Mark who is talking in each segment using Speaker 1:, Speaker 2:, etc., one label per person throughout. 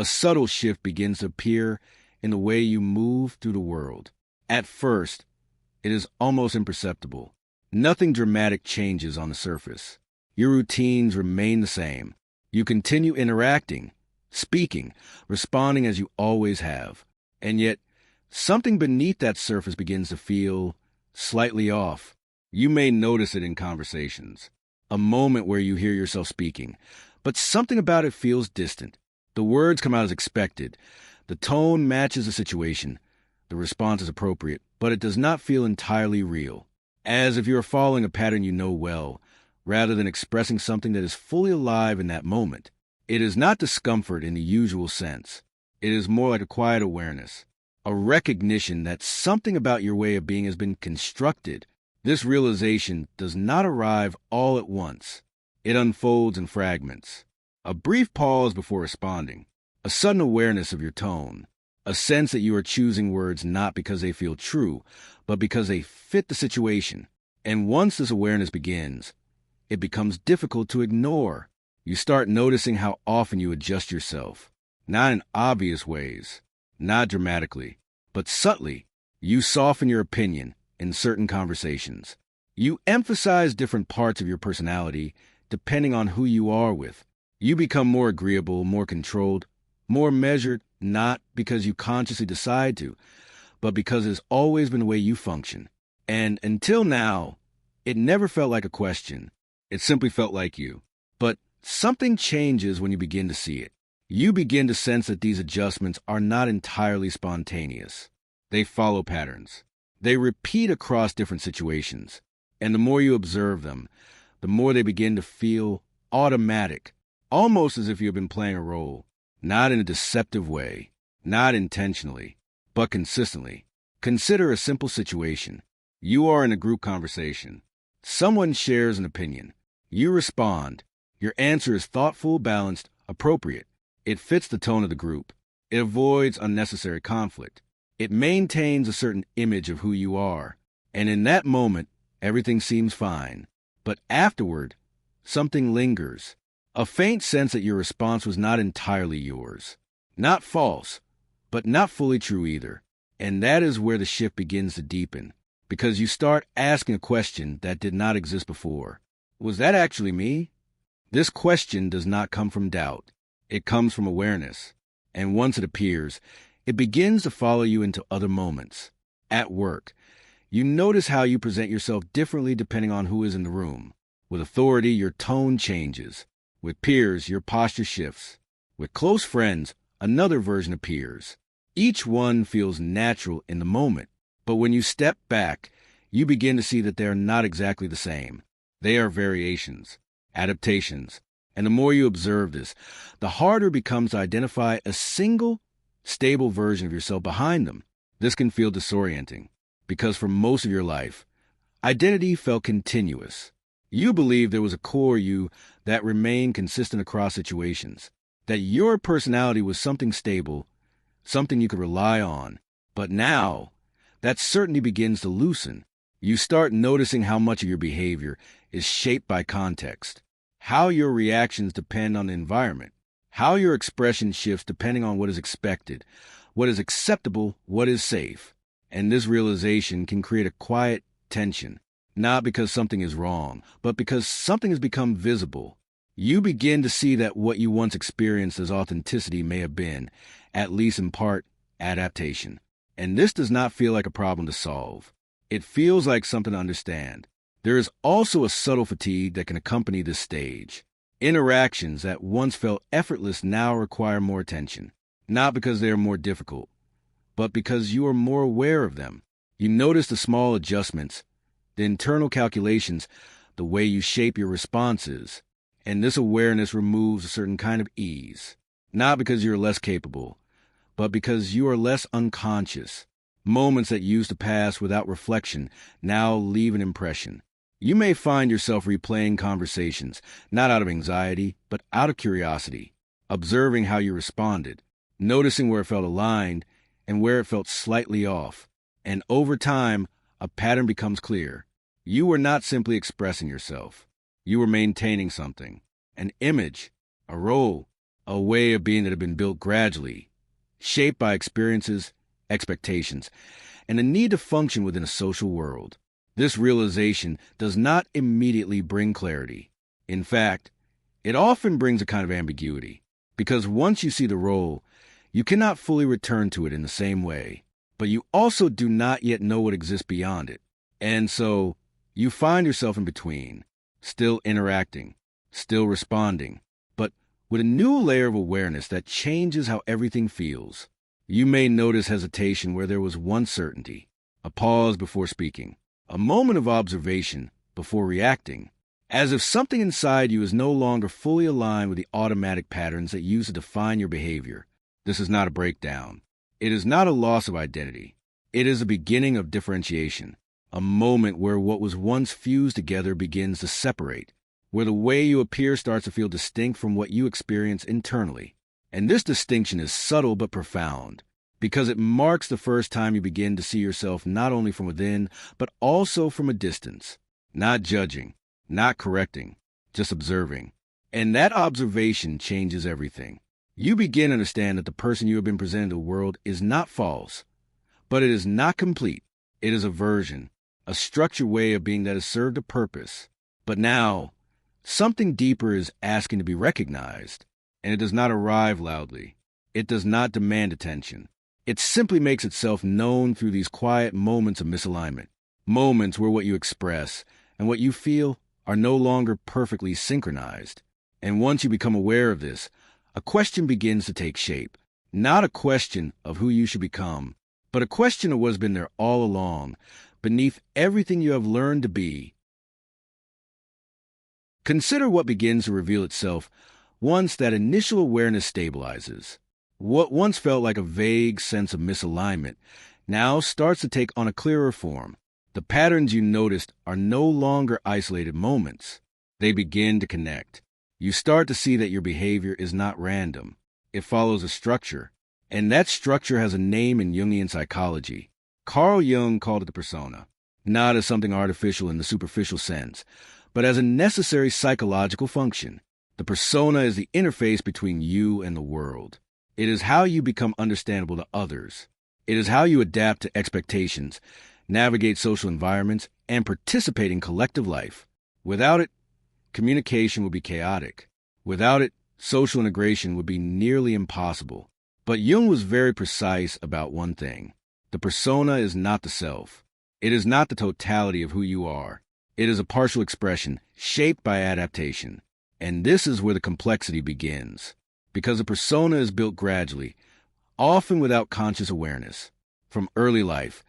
Speaker 1: a subtle shift begins to appear in the way you move through the world. At first, it is almost imperceptible. Nothing dramatic changes on the surface. Your routines remain the same. You continue interacting, speaking, responding as you always have. And yet, something beneath that surface begins to feel slightly off. You may notice it in conversations, a moment where you hear yourself speaking, but something about it feels distant. The words come out as expected. The tone matches the situation. The response is appropriate, but it does not feel entirely real, as if you are following a pattern you know well, rather than expressing something that is fully alive in that moment. It is not discomfort in the usual sense. It is more like a quiet awareness, a recognition that something about your way of being has been constructed. This realization does not arrive all at once. It unfolds in fragments. A brief pause before responding, a sudden awareness of your tone, a sense that you are choosing words not because they feel true, but because they fit the situation. And once this awareness begins, it becomes difficult to ignore. You start noticing how often you adjust yourself, not in obvious ways, not dramatically, but subtly. You soften your opinion in certain conversations. You emphasize different parts of your personality depending on who you are with. You become more agreeable, more controlled, more measured, not because you consciously decide to, but because it's always been the way you function. And until now, it never felt like a question. It simply felt like you. But something changes when you begin to see it. You begin to sense that these adjustments are not entirely spontaneous. They follow patterns. They repeat across different situations. And the more you observe them, the more they begin to feel automatic, almost as if you have been playing a role, not in a deceptive way, not intentionally, but consistently. Consider a simple situation. You are in a group conversation. Someone shares an opinion. You respond. Your answer is thoughtful, balanced, appropriate. It fits the tone of the group. It avoids unnecessary conflict. It maintains a certain image of who you are. And in that moment, everything seems fine. But afterward, something lingers. A faint sense that your response was not entirely yours. Not false, but not fully true either. And that is where the shift begins to deepen, because you start asking a question that did not exist before. Was that actually me? This question does not come from doubt. It comes from awareness. And once it appears, it begins to follow you into other moments. At work, you notice how you present yourself differently depending on who is in the room. With authority, your tone changes. With peers, your posture shifts. With close friends, another version appears. Each one feels natural in the moment, but when you step back, you begin to see that they are not exactly the same. They are variations, adaptations, and the more you observe this, the harder it becomes to identify a single, stable version of yourself behind them. This can feel disorienting, because for most of your life, identity felt continuous. You believed there was a core you that remained consistent across situations, that your personality was something stable, something you could rely on. But now, that certainty begins to loosen. You start noticing how much of your behavior is shaped by context, how your reactions depend on the environment, how your expression shifts depending on what is expected, what is acceptable, what is safe. And this realization can create a quiet tension, not because something is wrong, but because something has become visible. You begin to see that what you once experienced as authenticity may have been, at least in part, adaptation. And this does not feel like a problem to solve. It feels like something to understand. There is also a subtle fatigue that can accompany this stage. Interactions that once felt effortless now require more attention, not because they are more difficult, but because you are more aware of them. You notice the small adjustments, the internal calculations, the way you shape your responses, and this awareness removes a certain kind of ease, not because you're less capable, but because you are less unconscious. Moments that used to pass without reflection now leave an impression. You may find yourself replaying conversations, not out of anxiety, but out of curiosity, observing how you responded, noticing where it felt aligned and where it felt slightly off. And over time, a pattern becomes clear. You were not simply expressing yourself. You were maintaining something, an image, a role, a way of being that had been built gradually, shaped by experiences, expectations, and a need to function within a social world. This realization does not immediately bring clarity. In fact, it often brings a kind of ambiguity, because once you see the role, you cannot fully return to it in the same way, but you also do not yet know what exists beyond it. And so, you find yourself in between, still interacting, still responding, but with a new layer of awareness that changes how everything feels. You may notice hesitation where there was once certainty, a pause before speaking, a moment of observation before reacting, as if something inside you is no longer fully aligned with the automatic patterns that used to define your behavior. This is not a breakdown. It is not a loss of identity. It is a beginning of differentiation, a moment where what was once fused together begins to separate, where the way you appear starts to feel distinct from what you experience internally. And this distinction is subtle but profound, because it marks the first time you begin to see yourself not only from within, but also from a distance, not judging, not correcting, just observing. And that observation changes everything. You begin to understand that the person you have been presented to the world is not false, but it is not complete. It is a version, a structured way of being that has served a purpose. But now, something deeper is asking to be recognized, and it does not arrive loudly. It does not demand attention. It simply makes itself known through these quiet moments of misalignment, moments where what you express and what you feel are no longer perfectly synchronized. And once you become aware of this, a question begins to take shape. Not a question of who you should become, but a question of what has been there all along, beneath everything you have learned to be. Consider what begins to reveal itself once that initial awareness stabilizes. What once felt like a vague sense of misalignment now starts to take on a clearer form. The patterns you noticed are no longer isolated moments. They begin to connect. You start to see that your behavior is not random. It follows a structure, and that structure has a name in Jungian psychology. Carl Jung called it the persona, not as something artificial in the superficial sense, but as a necessary psychological function. The persona is the interface between you and the world. It is how you become understandable to others. It is how you adapt to expectations, navigate social environments, and participate in collective life. Without it, communication would be chaotic. Without it, social integration would be nearly impossible. But Jung was very precise about one thing. The persona is not the self. It is not the totality of who you are. It is a partial expression shaped by adaptation. And this is where the complexity begins. Because a persona is built gradually, often without conscious awareness. From early life,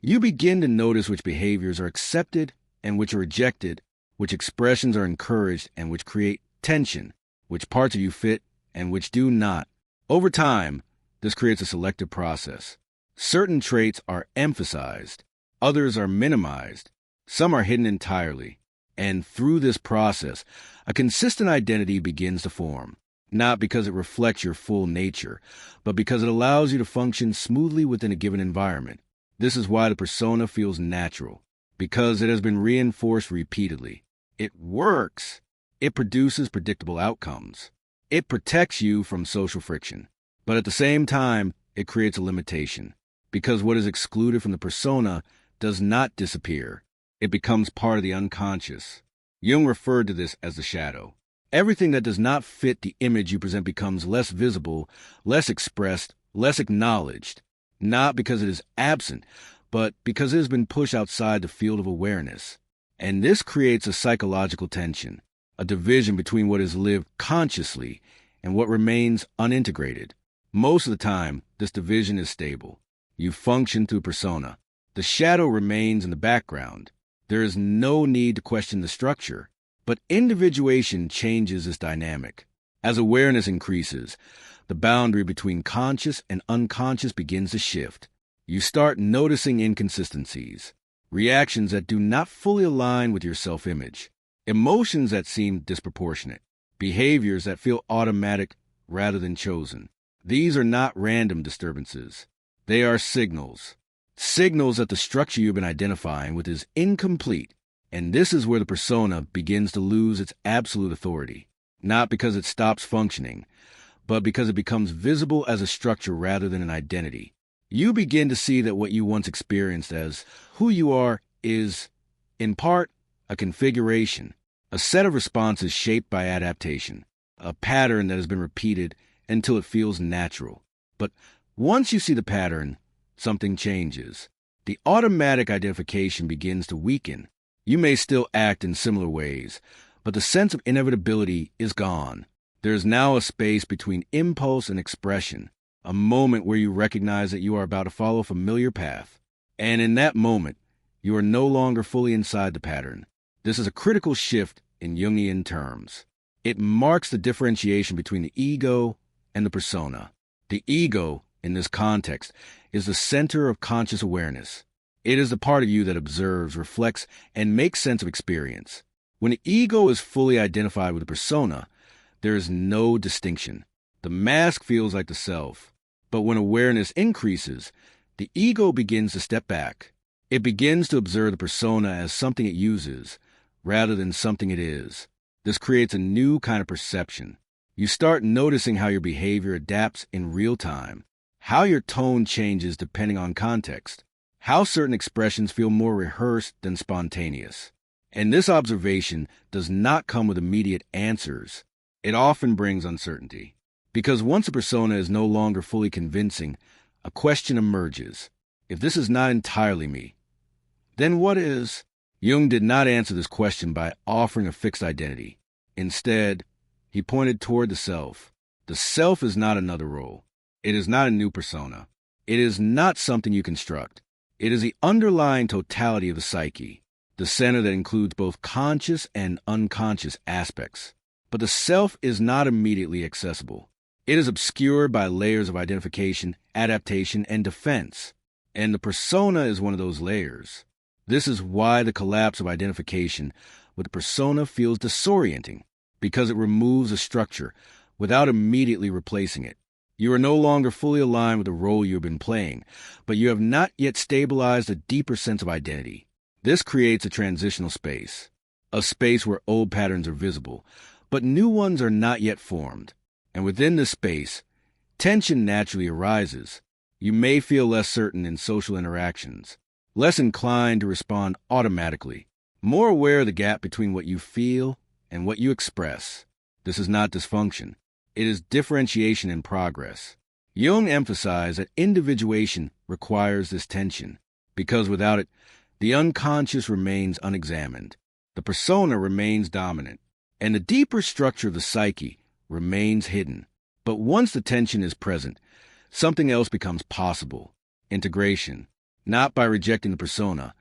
Speaker 1: you begin to notice which behaviors are accepted and which are rejected, which expressions are encouraged and which create tension, which parts of you fit and which do not. Over time, this creates a selective process. Certain traits are emphasized, others are minimized, some are hidden entirely. And through this process, a consistent identity begins to form. Not because it reflects your full nature, but because it allows you to function smoothly within a given environment. This is why the persona feels natural, because it has been reinforced repeatedly. It works. It produces predictable outcomes. It protects you from social friction. But at the same time, it creates a limitation, because what is excluded from the persona does not disappear. It becomes part of the unconscious. Jung referred to this as the shadow. Everything that does not fit the image you present becomes less visible, less expressed, less acknowledged, not because it is absent, but because it has been pushed outside the field of awareness. And this creates a psychological tension, a division between what is lived consciously and what remains unintegrated. Most of the time, this division is stable. You function through persona. The shadow remains in the background. There is no need to question the structure. But individuation changes this dynamic. As awareness increases, the boundary between conscious and unconscious begins to shift. You start noticing inconsistencies, reactions that do not fully align with your self-image, emotions that seem disproportionate, behaviors that feel automatic rather than chosen. These are not random disturbances. They are signals. Signals that the structure you've been identifying with is incomplete. And this is where the persona begins to lose its absolute authority, not because it stops functioning, but because it becomes visible as a structure rather than an identity. You begin to see that what you once experienced as who you are is, in part, a configuration, a set of responses shaped by adaptation, a pattern that has been repeated until it feels natural. But once you see the pattern, something changes. The automatic identification begins to weaken. You may still act in similar ways, but the sense of inevitability is gone. There is now a space between impulse and expression, a moment where you recognize that you are about to follow a familiar path. And in that moment, you are no longer fully inside the pattern. This is a critical shift in Jungian terms. It marks the differentiation between the ego and the persona. The ego, in this context, is the center of conscious awareness. It is the part of you that observes, reflects, and makes sense of experience. When the ego is fully identified with the persona, there is no distinction. The mask feels like the self. But when awareness increases, the ego begins to step back. It begins to observe the persona as something it uses, rather than something it is. This creates a new kind of perception. You start noticing how your behavior adapts in real time, how your tone changes depending on context, how certain expressions feel more rehearsed than spontaneous. And this observation does not come with immediate answers. It often brings uncertainty. Because once a persona is no longer fully convincing, a question emerges. If this is not entirely me, then what is? Jung did not answer this question by offering a fixed identity. Instead, he pointed toward the self. The self is not another role. It is not a new persona. It is not something you construct. It is the underlying totality of the psyche, the center that includes both conscious and unconscious aspects. But the self is not immediately accessible. It is obscured by layers of identification, adaptation, and defense. And the persona is one of those layers. This is why the collapse of identification with the persona feels disorienting, because it removes a structure without immediately replacing it. You are no longer fully aligned with the role you have been playing, but you have not yet stabilized a deeper sense of identity. This creates a transitional space, a space where old patterns are visible, but new ones are not yet formed. And within this space, tension naturally arises. You may feel less certain in social interactions, less inclined to respond automatically, more aware of the gap between what you feel and what you express. This is not dysfunction. It is differentiation in progress. Jung emphasized that individuation requires this tension, because without it, the unconscious remains unexamined, the persona remains dominant, and the deeper structure of the psyche remains hidden. But once the tension is present, something else becomes possible: integration, not by rejecting the persona,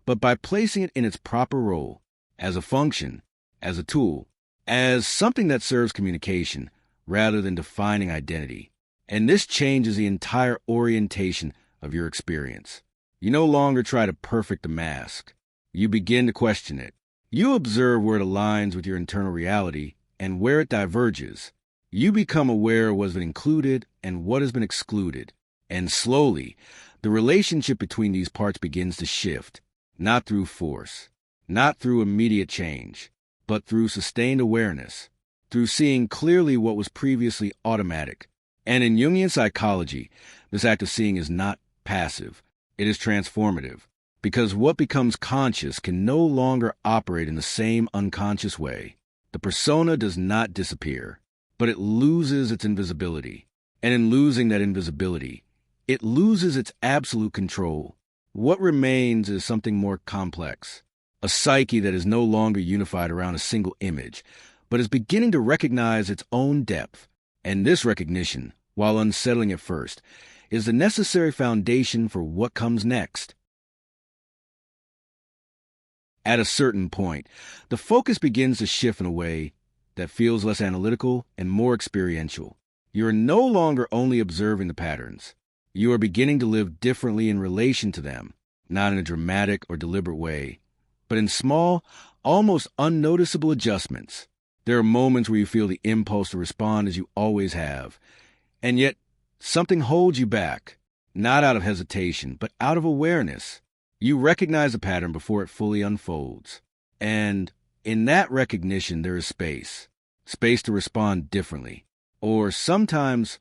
Speaker 1: but by placing it in its proper role, as a function, as a tool, as something that serves communication, rather than defining identity. And this changes the entire orientation of your experience. You no longer try to perfect the mask. You begin to question it. You observe where it aligns with your internal reality and where it diverges. You become aware of what has been included and what has been excluded. And slowly, the relationship between these parts begins to shift, not through force, not through immediate change, but through sustained awareness, through seeing clearly what was previously automatic. And in Jungian psychology, this act of seeing is not passive. It is transformative, because what becomes conscious can no longer operate in the same unconscious way. The persona does not disappear, but it loses its invisibility. And in losing that invisibility, it loses its absolute control. What remains is something more complex, a psyche that is no longer unified around a single image, but is beginning to recognize its own depth. And this recognition, while unsettling at first, is the necessary foundation for what comes next. At a certain point, the focus begins to shift in a way that feels less analytical and more experiential. You are no longer only observing the patterns. You are beginning to live differently in relation to them, not in a dramatic or deliberate way, but in small, almost unnoticeable adjustments. There are moments where you feel the impulse to respond as you always have, and yet something holds you back, not out of hesitation, but out of awareness. You recognize the pattern before it fully unfolds. And in that recognition, there is space to respond differently, or sometimes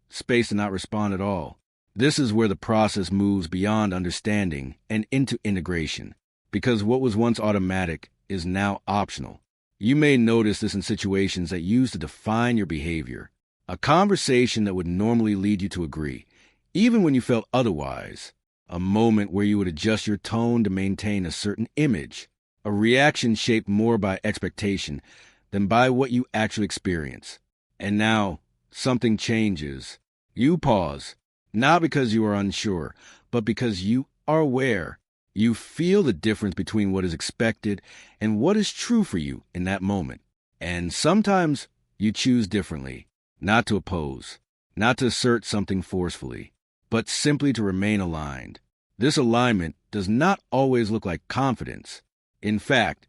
Speaker 1: space to not respond at all. This is where the process moves beyond understanding and into integration, because what was once automatic is now optional. You may notice this in situations that used to define your behavior. A conversation that would normally lead you to agree, even when you felt otherwise. A moment where you would adjust your tone to maintain a certain image. A reaction shaped more by expectation than by what you actually experience. And now, something changes. You pause, not because you are unsure, but because you are aware. You feel the difference between what is expected and what is true for you in that moment. And sometimes you choose differently, not to oppose, not to assert something forcefully, but simply to remain aligned. This alignment does not always look like confidence. In fact,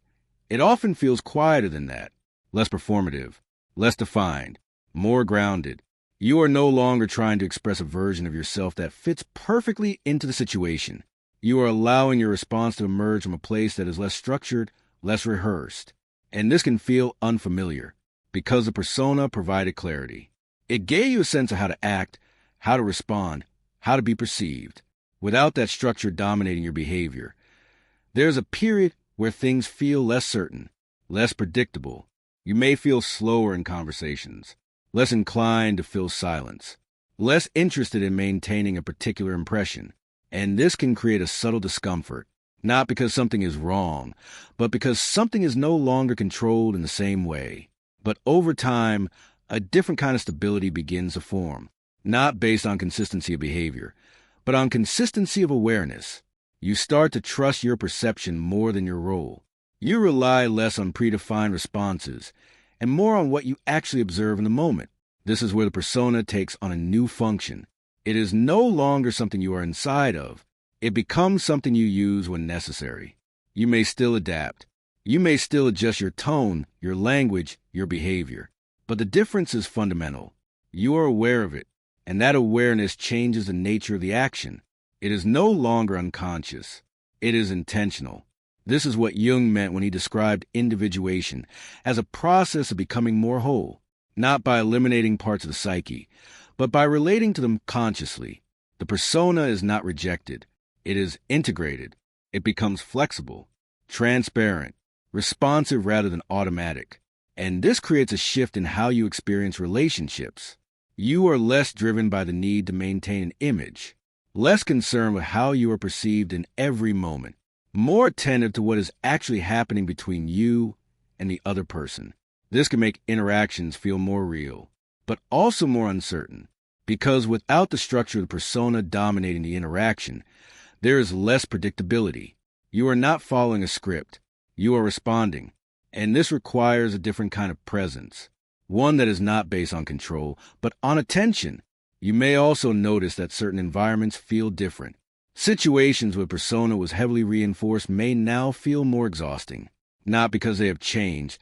Speaker 1: it often feels quieter than that, less performative, less defined, more grounded. You are no longer trying to express a version of yourself that fits perfectly into the situation. You are allowing your response to emerge from a place that is less structured, less rehearsed. And this can feel unfamiliar, because the persona provided clarity. It gave you a sense of how to act, how to respond, how to be perceived. Without that structure dominating your behavior, there's a period where things feel less certain, less predictable. You may feel slower in conversations, less inclined to fill silence, less interested in maintaining a particular impression. And this can create a subtle discomfort, not because something is wrong, but because something is no longer controlled in the same way. But over time, a different kind of stability begins to form, not based on consistency of behavior, but on consistency of awareness. You start to trust your perception more than your role. You rely less on predefined responses and more on what you actually observe in the moment. This is where the persona takes on a new function. It is no longer something you are inside of. It becomes something you use when necessary. You may still adapt. You may still adjust your tone, your language, your behavior. But the difference is fundamental. You are aware of it, and that awareness changes the nature of the action. It is no longer unconscious. It is intentional. This is what Jung meant when he described individuation as a process of becoming more whole, not by eliminating parts of the psyche, but by relating to them consciously. The persona is not rejected. It is integrated. It becomes flexible, transparent, responsive rather than automatic. And this creates a shift in how you experience relationships. You are less driven by the need to maintain an image, less concerned with how you are perceived in every moment, more attentive to what is actually happening between you and the other person. This can make interactions feel more real, but also more uncertain, because without the structure of the persona dominating the interaction, there is less predictability. You are not following a script. You are responding, and this requires a different kind of presence, one that is not based on control, but on attention. You may also notice that certain environments feel different. Situations where persona was heavily reinforced may now feel more exhausting, not because they have changed,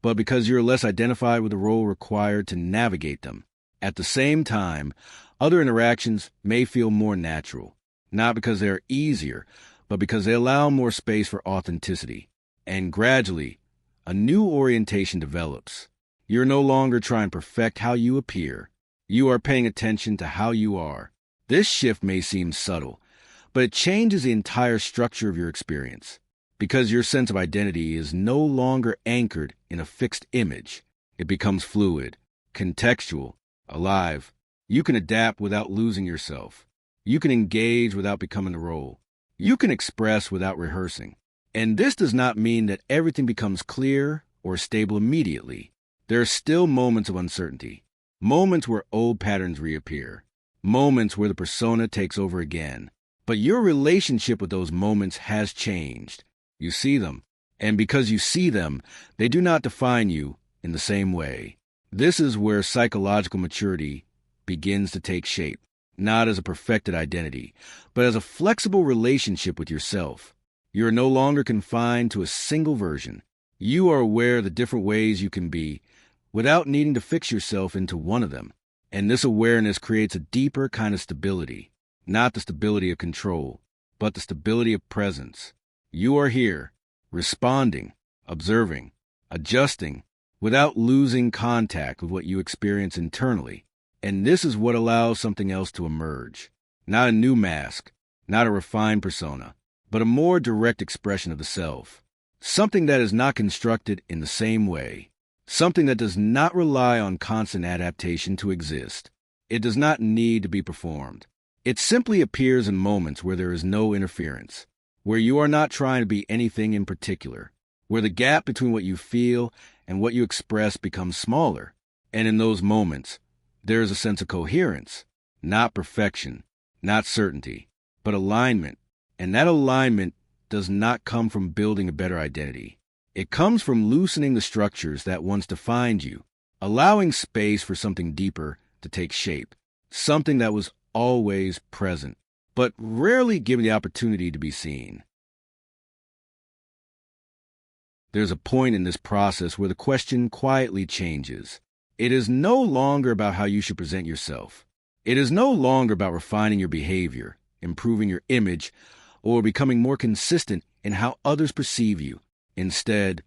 Speaker 1: but because you're less identified with the role required to navigate them. At the same time, other interactions may feel more natural, not because they are easier, but because they allow more space for authenticity. And gradually, a new orientation develops. You're no longer trying to perfect how you appear. You are paying attention to how you are. This shift may seem subtle, but it changes the entire structure of your experience, because your sense of identity is no longer anchored in a fixed image. It becomes fluid, contextual, alive. You can adapt without losing yourself. You can engage without becoming the role. You can express without rehearsing. And this does not mean that everything becomes clear or stable immediately. There are still moments of uncertainty, moments where old patterns reappear, moments where the persona takes over again. But your relationship with those moments has changed. You see them, and because you see them, they do not define you in the same way. This is where psychological maturity begins to take shape, not as a perfected identity, but as a flexible relationship with yourself. You are no longer confined to a single version. You are aware of the different ways you can be without needing to fix yourself into one of them. And this awareness creates a deeper kind of stability, not the stability of control, but the stability of presence. You are here, responding, observing, adjusting, without losing contact with what you experience internally. And this is what allows something else to emerge. Not a new mask, not a refined persona, but a more direct expression of the self. Something that is not constructed in the same way. Something that does not rely on constant adaptation to exist. It does not need to be performed. It simply appears in moments where there is no interference, where you are not trying to be anything in particular, where the gap between what you feel and what you express becomes smaller. And in those moments, there is a sense of coherence, not perfection, not certainty, but alignment. And that alignment does not come from building a better identity. It comes from loosening the structures that once defined you, allowing space for something deeper to take shape, something that was always present, but rarely given the opportunity to be seen. There's a point in this process where the question quietly changes. It is no longer about how you should present yourself. It is no longer about refining your behavior, improving your image, or becoming more consistent in how others perceive you. Instead,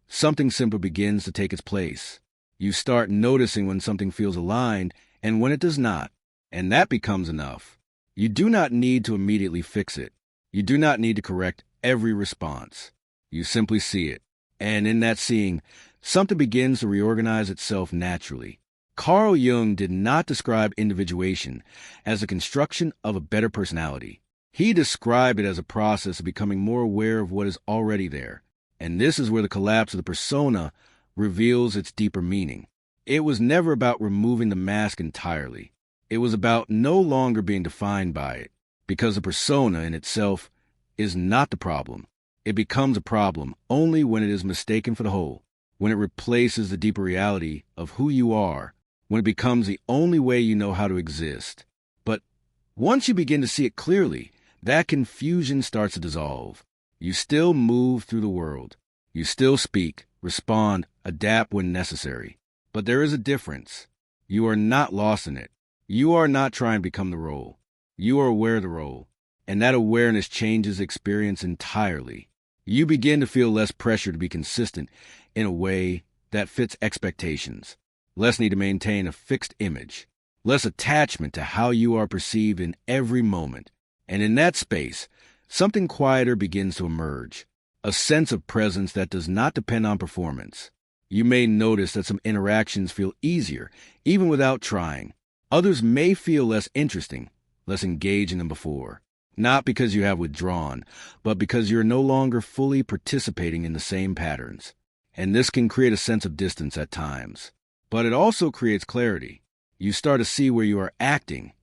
Speaker 1: something simple begins to take its place. You start noticing when something feels aligned and when it does not, and that becomes enough. You do not need to immediately fix it. You do not need to correct every response. You simply see it, and in that seeing, something begins to reorganize itself naturally. Carl Jung did not describe individuation as the construction of a better personality. He described it as a process of becoming more aware of what is already there. And this is where the collapse of the persona reveals its deeper meaning. It was never about removing the mask entirely. It was about no longer being defined by it, because the persona in itself is not the problem. It becomes a problem only when it is mistaken for the whole, when it replaces the deeper reality of who you are, when it becomes the only way you know how to exist. But once you begin to see it clearly, that confusion starts to dissolve. You still move through the world. You still speak, respond, adapt when necessary. But there is a difference. You are not lost in it. You are not trying to become the role. You are aware of the role. And that awareness changes experience entirely. You begin to feel less pressure to be consistent in a way that fits expectations. Less need to maintain a fixed image. Less attachment to how you are perceived in every moment. And in that space, something quieter begins to emerge, a sense of presence that does not depend on performance. You may notice that some interactions feel easier, even without trying. Others may feel less interesting, less engaging than before, not because you have withdrawn, but because you're no longer fully participating in the same patterns. And this can create a sense of distance at times. But it also creates clarity. You start to see where you are acting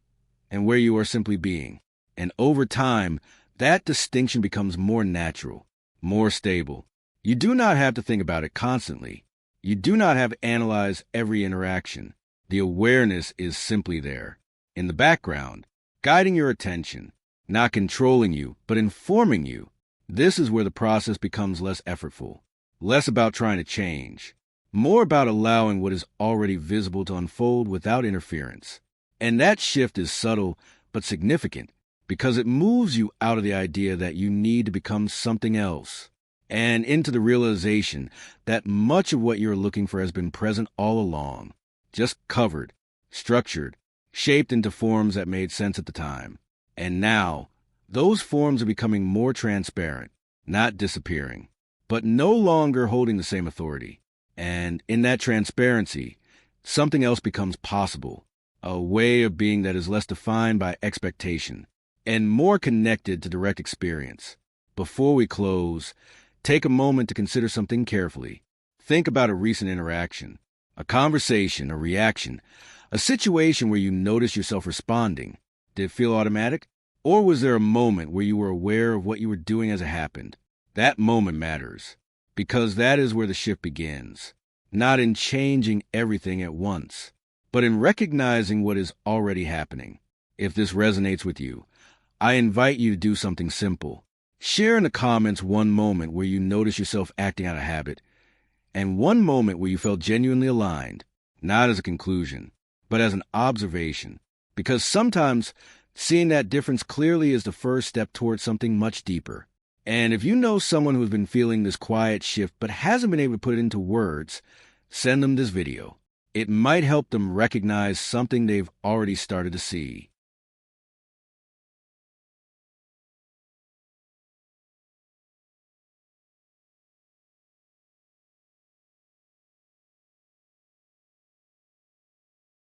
Speaker 1: and where you are simply being. And over time, that distinction becomes more natural, more stable. You do not have to think about it constantly. You do not have to analyze every interaction. The awareness is simply there, in the background, guiding your attention, not controlling you, but informing you. This is where the process becomes less effortful, less about trying to change, more about allowing what is already visible to unfold without interference. And that shift is subtle but significant, because it moves you out of the idea that you need to become something else and into the realization that much of what you're looking for has been present all along, just covered, structured, shaped into forms that made sense at the time. And now, those forms are becoming more transparent, not disappearing, but no longer holding the same authority. And in that transparency, something else becomes possible, a way of being that is less defined by expectation and more connected to direct experience. Before we close, take a moment to consider something carefully. Think about a recent interaction, a conversation, a reaction, a situation where you noticed yourself responding. Did it feel automatic? Or was there a moment where you were aware of what you were doing as it happened? That moment matters, because that is where the shift begins. Not in changing everything at once, but in recognizing what is already happening. If this resonates with you, I invite you to do something simple. Share in the comments one moment where you notice yourself acting out of habit, and one moment where you felt genuinely aligned, not as a conclusion, but as an observation. Because sometimes seeing that difference clearly is the first step towards something much deeper. And if you know someone who's been feeling this quiet shift but hasn't been able to put it into words, Send them this video. It might help them recognize something they've already started to see.